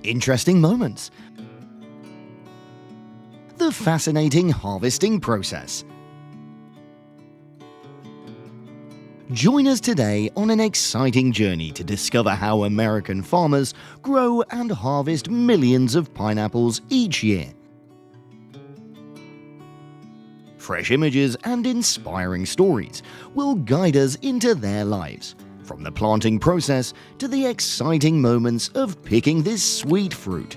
interesting moments. The fascinating harvesting process. Join us today on an exciting journey to discover how American farmers grow and harvest millions of pineapples each year. Fresh images and inspiring stories will guide us into their lives, from the planting process to the exciting moments of picking this sweet fruit.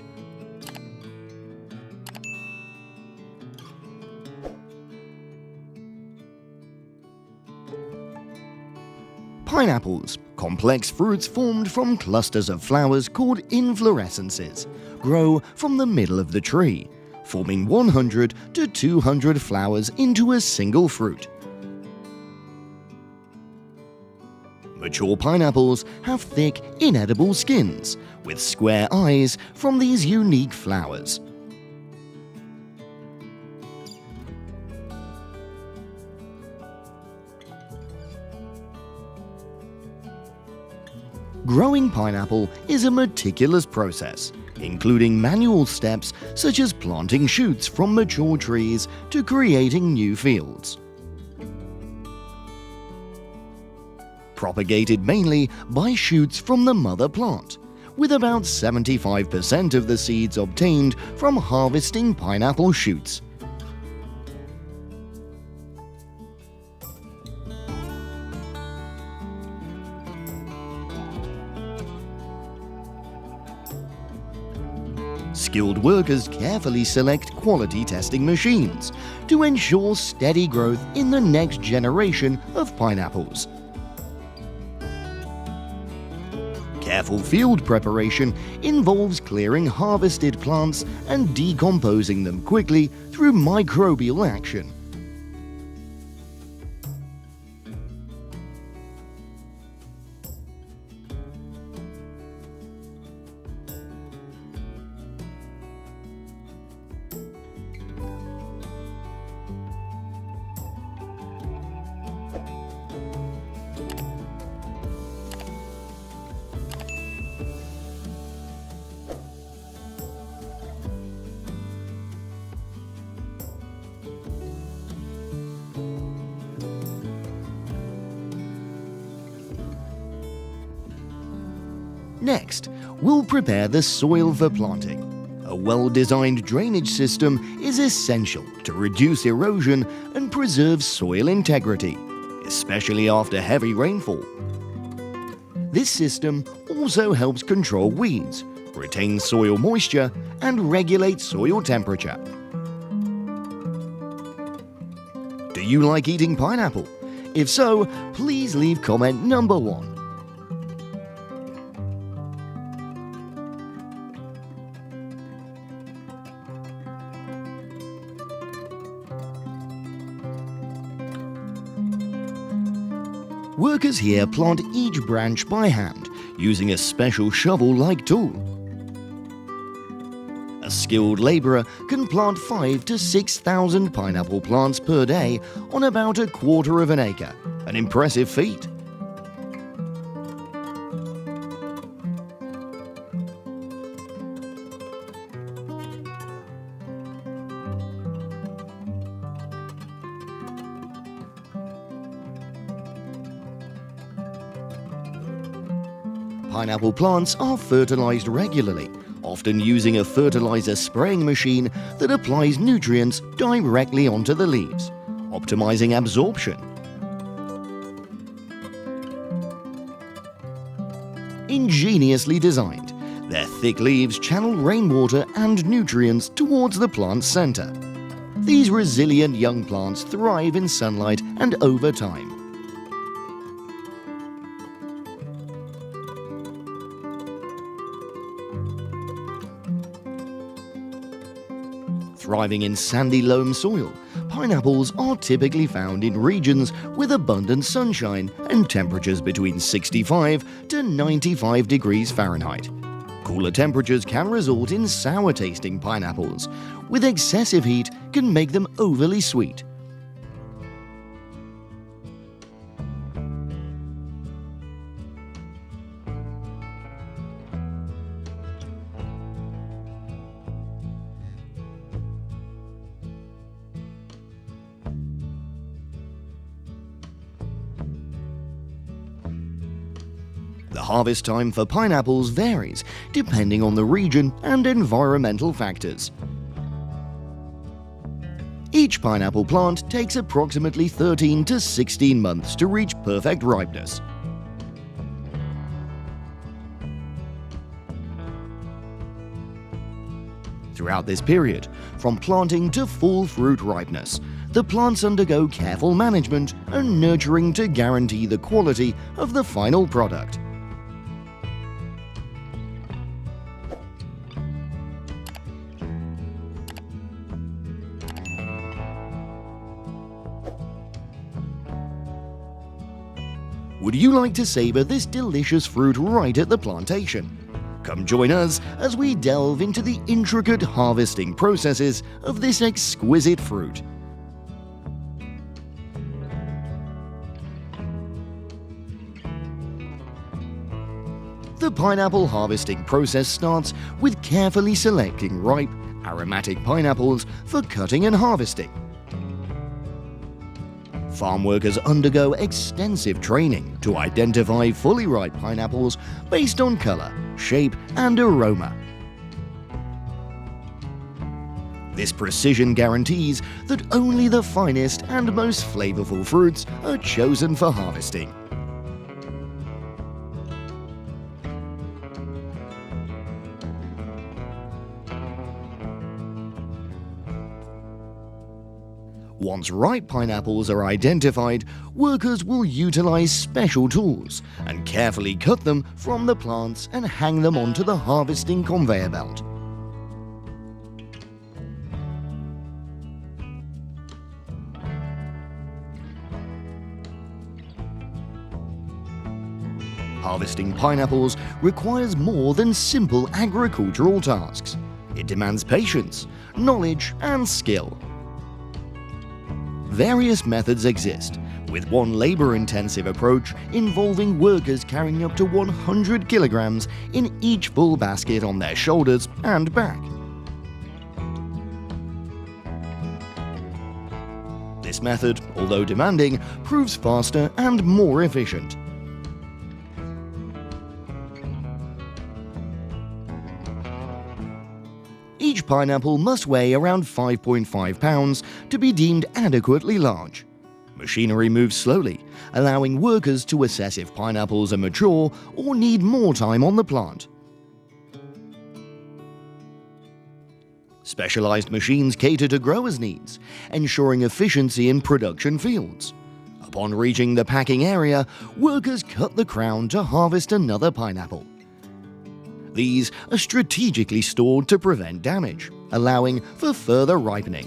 Pineapples, complex fruits formed from clusters of flowers called inflorescences, grow from the middle of the tree, forming 100 to 200 flowers into a single fruit. Mature pineapples have thick, inedible skins, with square eyes from these unique flowers. Growing pineapple is a meticulous process, including manual steps such as planting shoots from mature trees to creating new fields. Propagated mainly by shoots from the mother plant, with about 75% of the seeds obtained from harvesting pineapple shoots. Skilled workers carefully select quality testing machines to ensure steady growth in the next generation of pineapples. Careful field preparation involves clearing harvested plants and decomposing them quickly through microbial action. Next, we'll prepare the soil for planting. A well-designed drainage system is essential to reduce erosion and preserve soil integrity, especially after heavy rainfall. This system also helps control weeds, retain soil moisture, and regulate soil temperature. Do you like eating pineapple? If so, please leave comment number 1. Workers here plant each branch by hand, using a special shovel-like tool. A skilled laborer can plant 5,000 to 6,000 pineapple plants per day on about a quarter of an acre, an impressive feat. Pineapple plants are fertilized regularly, often using a fertilizer spraying machine that applies nutrients directly onto the leaves, optimizing absorption. Ingeniously designed, their thick leaves channel rainwater and nutrients towards the plant's center. These resilient young plants thrive in sunlight and over time. Thriving in sandy loam soil, pineapples are typically found in regions with abundant sunshine and temperatures between 65 to 95 degrees Fahrenheit. Cooler temperatures can result in sour-tasting pineapples, with excessive heat can make them overly sweet. The harvest time for pineapples varies depending on the region and environmental factors. Each pineapple plant takes approximately 13 to 16 months to reach perfect ripeness. Throughout this period, from planting to full fruit ripeness, the plants undergo careful management and nurturing to guarantee the quality of the final product. Would you like to savor this delicious fruit right at the plantation? Come join us as we delve into the intricate harvesting processes of this exquisite fruit. The pineapple harvesting process starts with carefully selecting ripe, aromatic pineapples for cutting and harvesting. Farm workers undergo extensive training to identify fully ripe pineapples based on color, shape, and aroma. This precision guarantees that only the finest and most flavorful fruits are chosen for harvesting. Once ripe pineapples are identified, workers will utilize special tools and carefully cut them from the plants and hang them onto the harvesting conveyor belt. Harvesting pineapples requires more than simple agricultural tasks. It demands patience, knowledge, and skill. Various methods exist, with one labor-intensive approach involving workers carrying up to 100 kilograms in each full basket on their shoulders and back. This method, although demanding, proves faster and more efficient. Each pineapple must weigh around 5.5 pounds to be deemed adequately large. Machinery moves slowly, allowing workers to assess if pineapples are mature or need more time on the plant. Specialized machines cater to growers' needs, ensuring efficiency in production fields. Upon reaching the packing area, workers cut the crown to harvest another pineapple. These are strategically stored to prevent damage, allowing for further ripening.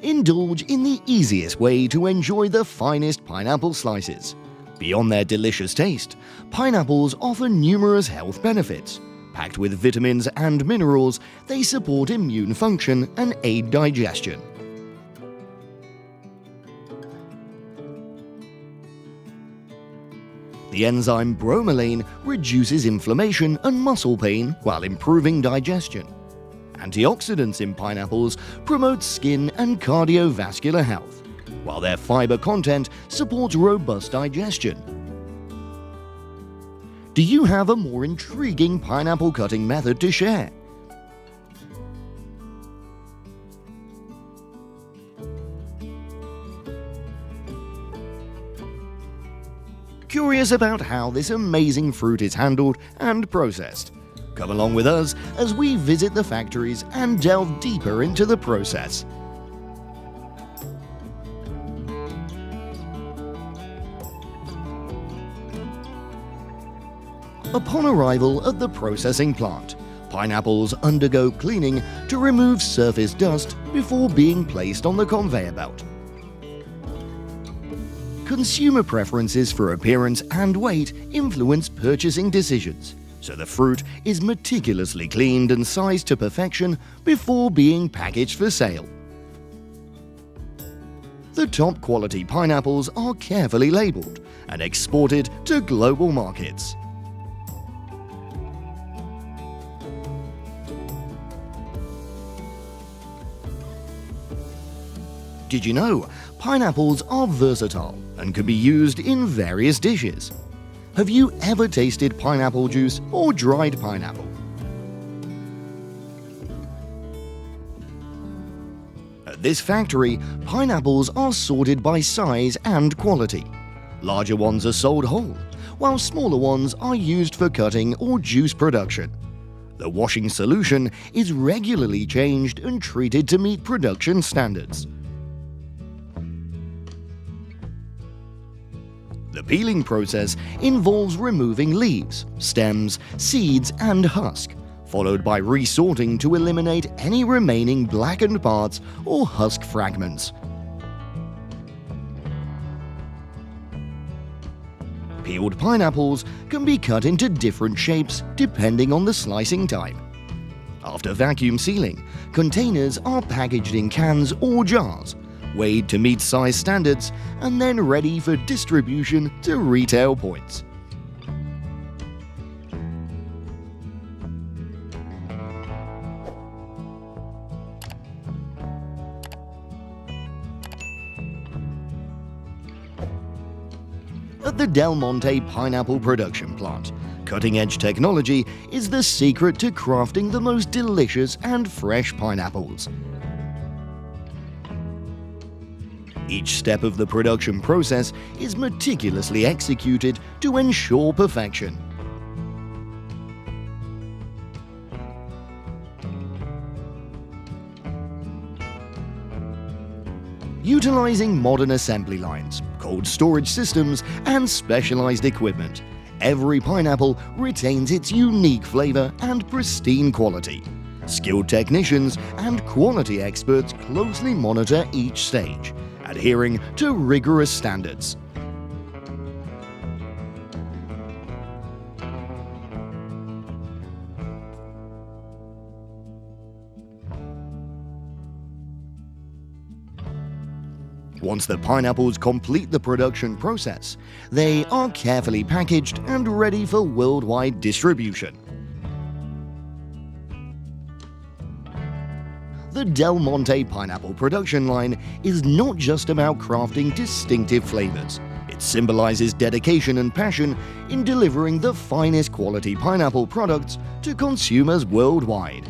Indulge in the easiest way to enjoy the finest pineapple slices. Beyond their delicious taste, pineapples offer numerous health benefits. Packed with vitamins and minerals, they support immune function and aid digestion. The enzyme bromelain reduces inflammation and muscle pain while improving digestion. Antioxidants in pineapples promote skin and cardiovascular health, while their fiber content supports robust digestion. Do you have a more intriguing pineapple cutting method to share? Curious about how this amazing fruit is handled and processed? Come along with us as we visit the factories and delve deeper into the process. Upon arrival at the processing plant, pineapples undergo cleaning to remove surface dust before being placed on the conveyor belt. Consumer preferences for appearance and weight influence purchasing decisions, so the fruit is meticulously cleaned and sized to perfection before being packaged for sale. The top quality pineapples are carefully labeled and exported to global markets. Did you know pineapples are versatile and can be used in various dishes? Have you ever tasted pineapple juice or dried pineapple? At this factory, pineapples are sorted by size and quality. Larger ones are sold whole, while smaller ones are used for cutting or juice production. The washing solution is regularly changed and treated to meet production standards. The peeling process involves removing leaves, stems, seeds, and husk, followed by resorting to eliminate any remaining blackened parts or husk fragments. Peeled pineapples can be cut into different shapes depending on the slicing type. After vacuum sealing, containers are packaged in cans or jars, weighed to meet size standards, and then ready for distribution to retail points. At the Del Monte pineapple production plant, cutting-edge technology is the secret to crafting the most delicious and fresh pineapples. Each step of the production process is meticulously executed to ensure perfection. Utilizing modern assembly lines, cold storage systems, and specialized equipment, every pineapple retains its unique flavor and pristine quality. Skilled technicians and quality experts closely monitor each stage, adhering to rigorous standards. Once the pineapples complete the production process, they are carefully packaged and ready for worldwide distribution. The Del Monte pineapple production line is not just about crafting distinctive flavors. It symbolizes dedication and passion in delivering the finest quality pineapple products to consumers worldwide.